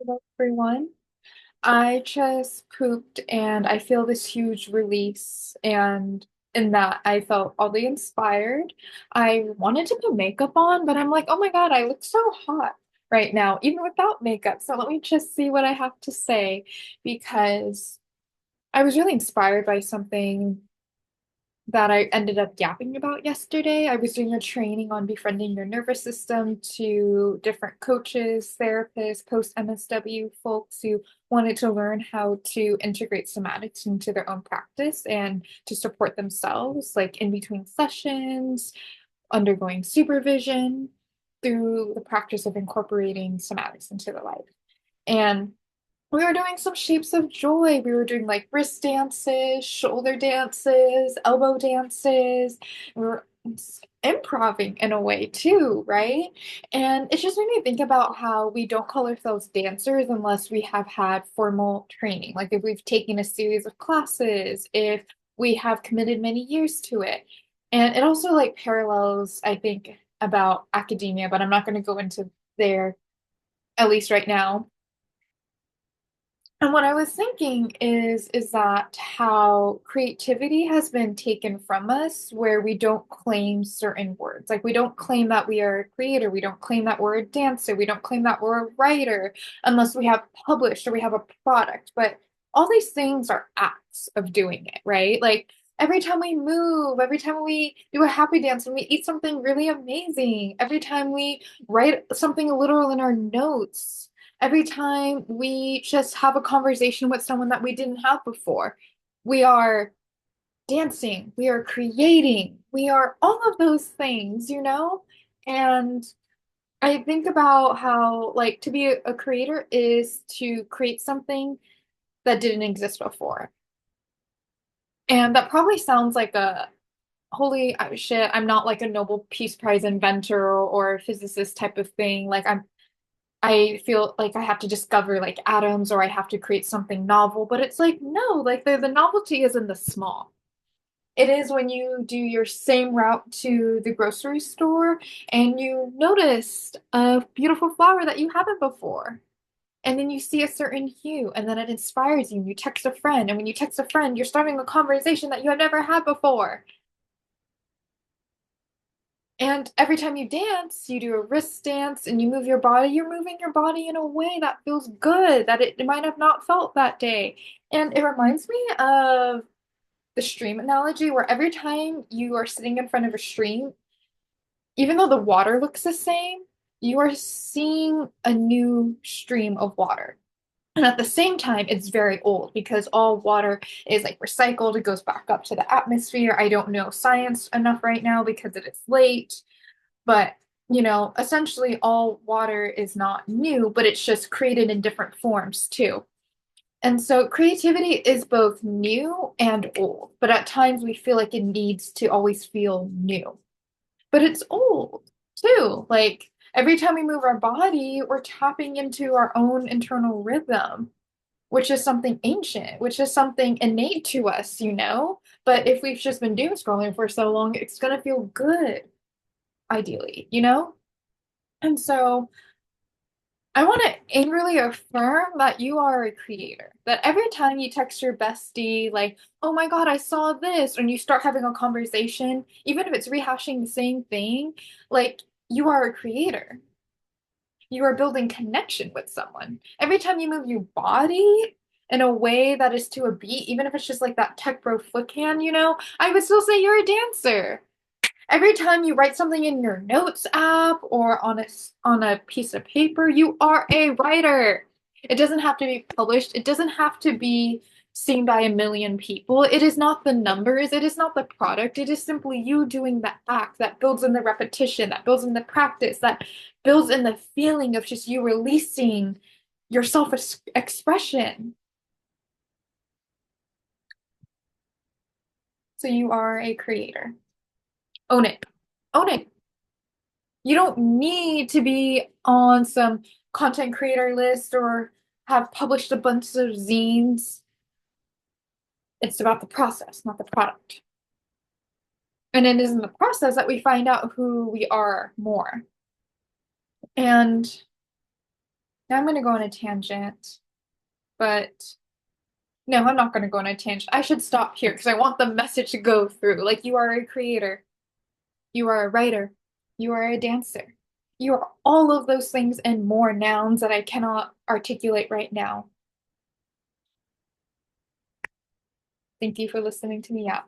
Hello, everyone. I just pooped and I feel this huge release. And in that, I felt oddly inspired. I wanted to put makeup on, but I'm like, oh my God, I look so hot right now, even without makeup. So let me just see what I have to say because I was really inspired by something that I ended up yapping about yesterday. I was doing a training on befriending your nervous system to different coaches, therapists, post MSW folks who wanted to learn how to integrate somatics into their own practice and to support themselves, like in between sessions, undergoing supervision through the practice of incorporating somatics into their life. And we were doing some shapes of joy. We were doing like wrist dances, shoulder dances, elbow dances. We were improving in a way too, right? And it just made me think about how we don't call ourselves dancers unless we have had formal training. Like if we've taken a series of classes, if we have committed many years to it. And it also like parallels, I think, about academia, but I'm not going to go into there, at least right now. And what I was thinking is that how creativity has been taken from us where we don't claim certain words. Like we don't claim that we are a creator, we don't claim that we're a dancer, we don't claim that we're a writer unless we have published or we have a product. But all these things are acts of doing it, right? Like every time we move, every time we do a happy dance and we eat something really amazing, every time we write something literal in our notes, every time we just have a conversation with someone that we didn't have before, we are dancing, we are creating, we are all of those things, you know? And I think about how, like, to be a creator is to create something that didn't exist before. And that probably sounds like a holy shit, I'm not like a Nobel Peace Prize inventor or physicist type of thing. I feel like I have to discover like atoms or I have to create something novel, but it's like no, like the novelty is in the small. It is when you do your same route to the grocery store and you noticed a beautiful flower that you haven't before. And then you see a certain hue and then it inspires you. You text a friend, and when you text a friend, you're starting a conversation that you have never had before. And every time you dance, you do a wrist dance and you move your body, you're moving your body in a way that feels good, that it might have not felt that day. And it reminds me of the stream analogy, where every time you are sitting in front of a stream, even though the water looks the same, you are seeing a new stream of water. And at the same time, it's very old because all water is like recycled. It goes back up to the atmosphere. I don't know science enough right now because it is late. But, essentially all water is not new, but it's just created in different forms too. And so creativity is both new and old, but at times we feel like it needs to always feel new. But it's old too. Like every time we move our body, we're tapping into our own internal rhythm, which is something ancient, which is something innate to us, you know? But if we've just been doom scrolling for so long, it's going to feel good, ideally, you know? And so I want to angrily affirm that you are a creator. That every time you text your bestie, like, oh my God, I saw this, and you start having a conversation, even if it's rehashing the same thing, like, you are a creator. You are building connection with someone. Every time you move your body in a way that is to a beat, even if it's just like that tech bro flick hand, I would still say you're a dancer. Every time you write something in your notes app or on a piece of paper, you are a writer. It doesn't have to be published. It doesn't have to be seen by a million people. It is not the numbers. It is not the product. It is simply you doing the act that builds in the repetition, that builds in the practice, that builds in the feeling of just you releasing your self-expression. So you are a creator. Own it. Own it. You don't need to be on some content creator list or have published a bunch of zines. It's about the process, not the product. And it is in the process that we find out who we are more. And Now I'm going to go on a tangent, but no, I'm not going to go on a tangent. I should stop here because I want the message to go through. Like, you are a creator, you are a writer, you are a dancer. You are all of those things and more nouns that I cannot articulate right now. Thank you for listening to me out.